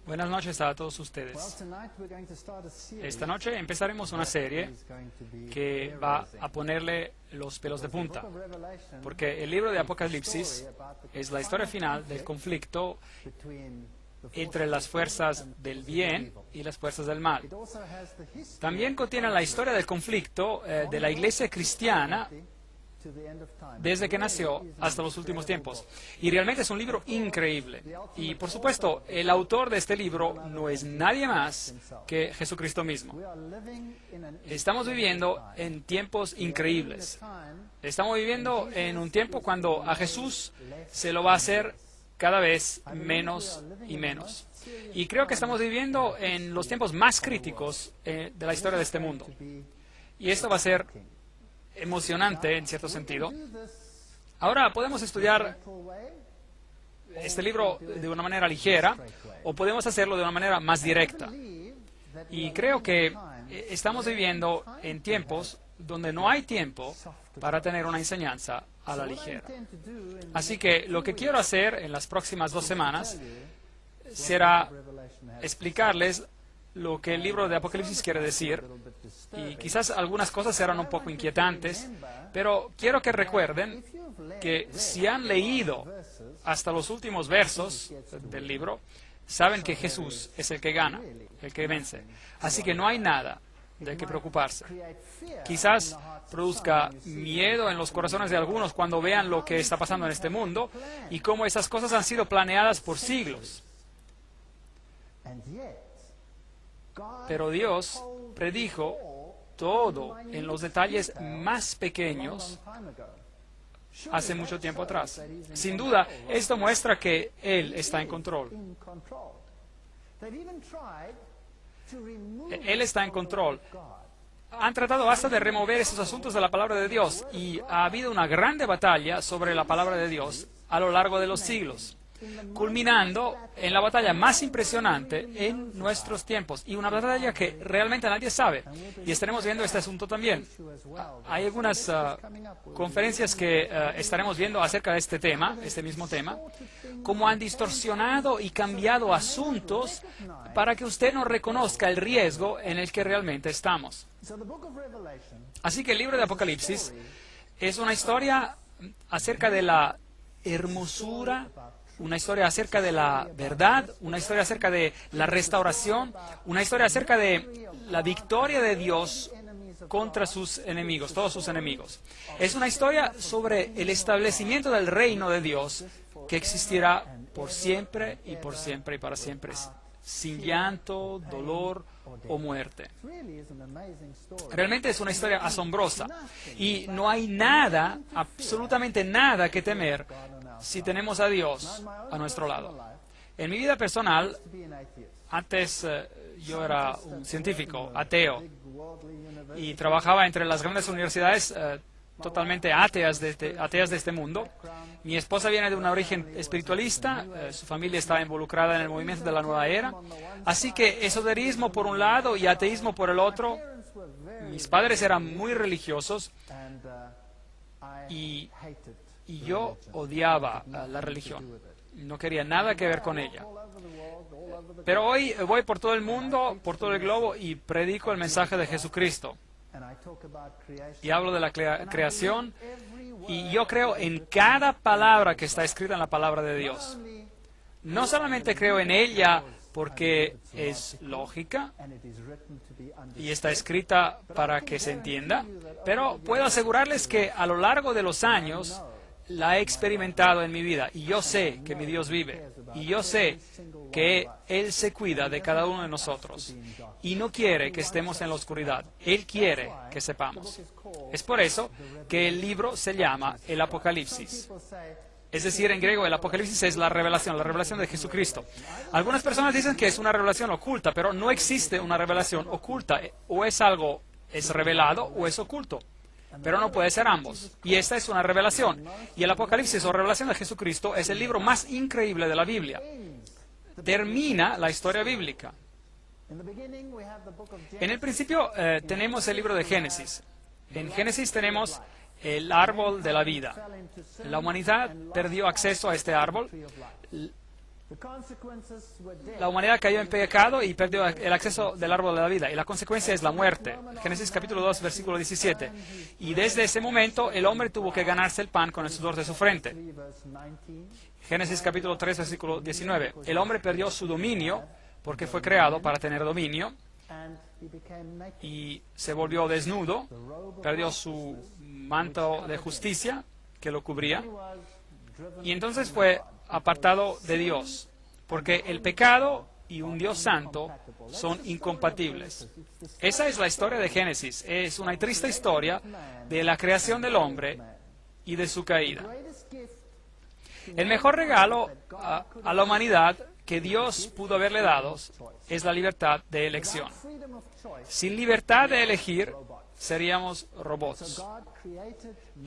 Buenas noches a todos ustedes. Esta noche empezaremos una serie que va a ponerle los pelos de punta, porque el libro de Apocalipsis es la historia final del conflicto entre las fuerzas del bien y las fuerzas del mal. También contiene la historia del conflicto de la iglesia cristiana desde que nació hasta los últimos tiempos. Y realmente es un libro increíble. Y por supuesto, el autor de este libro no es nadie más que Jesucristo mismo. Estamos viviendo en tiempos increíbles. Estamos viviendo en un tiempo cuando a Jesús se lo va a hacer cada vez menos y menos. Y creo que estamos viviendo en los tiempos más críticos de la historia de este mundo. Y esto va a ser emocionante en cierto sentido. Ahora podemos estudiar este libro de una manera ligera o podemos hacerlo de una manera más directa. Y creo que estamos viviendo en tiempos donde no hay tiempo para tener una enseñanza a la ligera. Así que lo que quiero hacer en las próximas 2 semanas será explicarles lo que el libro de Apocalipsis quiere decir, y quizás algunas cosas serán un poco inquietantes, pero quiero que recuerden que si han leído hasta los últimos versos del libro, saben que Jesús es el que gana, el que vence. Así que no hay nada de qué preocuparse. Quizás produzca miedo en los corazones de algunos cuando vean lo que está pasando en este mundo y cómo esas cosas han sido planeadas por siglos. Pero Dios predijo todo en los detalles más pequeños hace mucho tiempo atrás. Sin duda, esto muestra que Él está en control. Él está en control. Han tratado hasta de remover esos asuntos de la palabra de Dios y ha habido una grande batalla sobre la palabra de Dios a lo largo de los siglos, culminando en la batalla más impresionante en nuestros tiempos, y una batalla que realmente nadie sabe, y estaremos viendo este asunto también. Hay algunas conferencias que estaremos viendo acerca de este tema, este mismo tema, cómo han distorsionado y cambiado asuntos para que usted no reconozca el riesgo en el que realmente estamos. Así que el libro de Apocalipsis es una historia acerca de la hermosura, una historia acerca de la verdad, una historia acerca de la restauración, una historia acerca de la victoria de Dios contra sus enemigos, todos sus enemigos. Es una historia sobre el establecimiento del reino de Dios que existirá por siempre y por siempre y para siempre, sin llanto, dolor o muerte. Realmente es una historia asombrosa y no hay nada, absolutamente nada que temer si tenemos a Dios a nuestro lado. En mi vida personal, antes yo era un científico, ateo, y trabajaba entre las grandes universidades totalmente ateas de este mundo. Mi esposa viene de un origen espiritualista, su familia estaba involucrada en el movimiento de la nueva era, así que esoterismo por un lado y ateísmo por el otro. Mis padres eran muy religiosos y yo odiaba la religión, no quería nada que ver con ella. Pero hoy voy por todo el mundo, por todo el globo, y predico el mensaje de Jesucristo. Y hablo de la creación, y yo creo en cada palabra que está escrita en la palabra de Dios. No solamente creo en ella porque es lógica y está escrita para que se entienda, pero puedo asegurarles que a lo largo de los años la he experimentado en mi vida, y yo sé que mi Dios vive, y yo sé que Él se cuida de cada uno de nosotros, y no quiere que estemos en la oscuridad. Él quiere que sepamos. Es por eso que el libro se llama el Apocalipsis. Es decir, en griego, el Apocalipsis es la revelación de Jesucristo. Algunas personas dicen que es una revelación oculta, pero no existe una revelación oculta. O es algo, es revelado, o es oculto. Pero no puede ser ambos. Y esta es una revelación. Y el Apocalipsis o revelación de Jesucristo es el libro más increíble de la Biblia. Termina la historia bíblica. En el principio tenemos el libro de Génesis. En Génesis tenemos el árbol de la vida. La humanidad perdió acceso a este árbol. La humanidad cayó en pecado y perdió el acceso del árbol de la vida. Y la consecuencia es la muerte. Génesis capítulo 2, versículo 17. Y desde ese momento el hombre tuvo que ganarse el pan con el sudor de su frente. Génesis capítulo 3, versículo 19. El hombre perdió su dominio porque fue creado para tener dominio. Y se volvió desnudo. Perdió su manto de justicia que lo cubría. Y entonces fue apartado de Dios, porque el pecado y un Dios santo son incompatibles. Esa es la historia de Génesis. Es una triste historia de la creación del hombre y de su caída. El mejor regalo a la humanidad que Dios pudo haberle dado es la libertad de elección. Sin libertad de elegir, seríamos robots.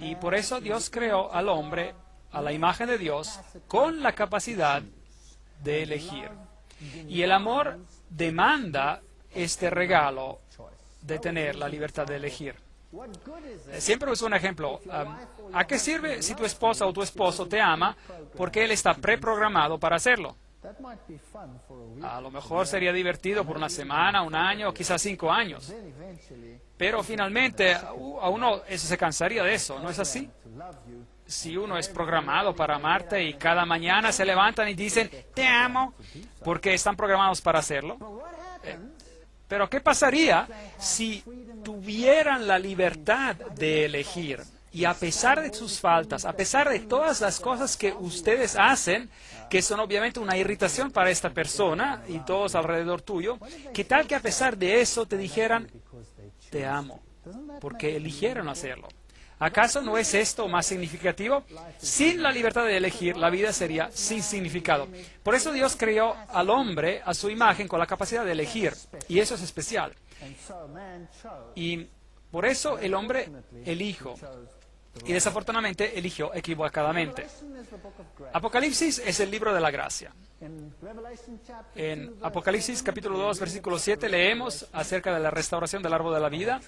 Y por eso Dios creó al hombre a la imagen de Dios con la capacidad de elegir. Y el amor demanda este regalo de tener la libertad de elegir. Siempre uso un ejemplo. ¿A qué sirve si tu esposa o tu esposo te ama porque él está preprogramado para hacerlo? A lo mejor sería divertido por una semana, un año, o quizás 5 años. Pero finalmente a uno se cansaría de eso, ¿no es así? Si uno es programado para amarte y cada mañana se levantan y dicen, te amo, porque están programados para hacerlo. Pero ¿qué pasaría si tuvieran la libertad de elegir? Y a pesar de sus faltas, a pesar de todas las cosas que ustedes hacen, que son obviamente una irritación para esta persona y todos alrededor tuyo, ¿qué tal que a pesar de eso te dijeran, te amo, porque eligieron hacerlo? ¿Acaso no es esto más significativo? Sin la libertad de elegir, la vida sería sin significado. Por eso Dios creó al hombre a su imagen con la capacidad de elegir, y eso es especial. Y por eso el hombre eligió, y desafortunadamente eligió equivocadamente. Apocalipsis es el libro de la gracia. En Apocalipsis capítulo 2, versículo 7 leemos acerca de la restauración del árbol de la vida.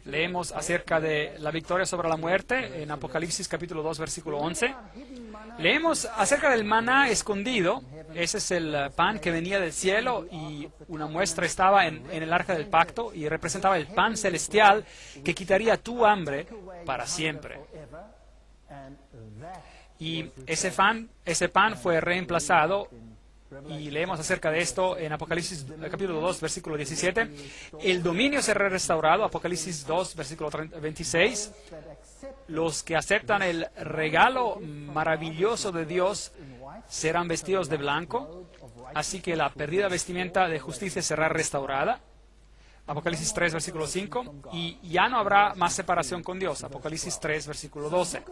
Leemos acerca de la victoria sobre la muerte en Apocalipsis capítulo 2, versículo 11. Leemos acerca del maná escondido. Ese es el pan que venía del cielo y una muestra estaba en el arca del pacto y representaba el pan celestial que quitaría tu hambre para siempre. Y ese pan fue reemplazado. Y leemos acerca de esto en Apocalipsis capítulo 2, versículo 17. El dominio será restaurado, Apocalipsis 2, versículo 26. Los que aceptan el regalo maravilloso de Dios serán vestidos de blanco, así que la perdida vestimenta de justicia será restaurada. Apocalipsis 3, versículo 5. Y ya no habrá más separación con Dios, Apocalipsis 3, versículo 12.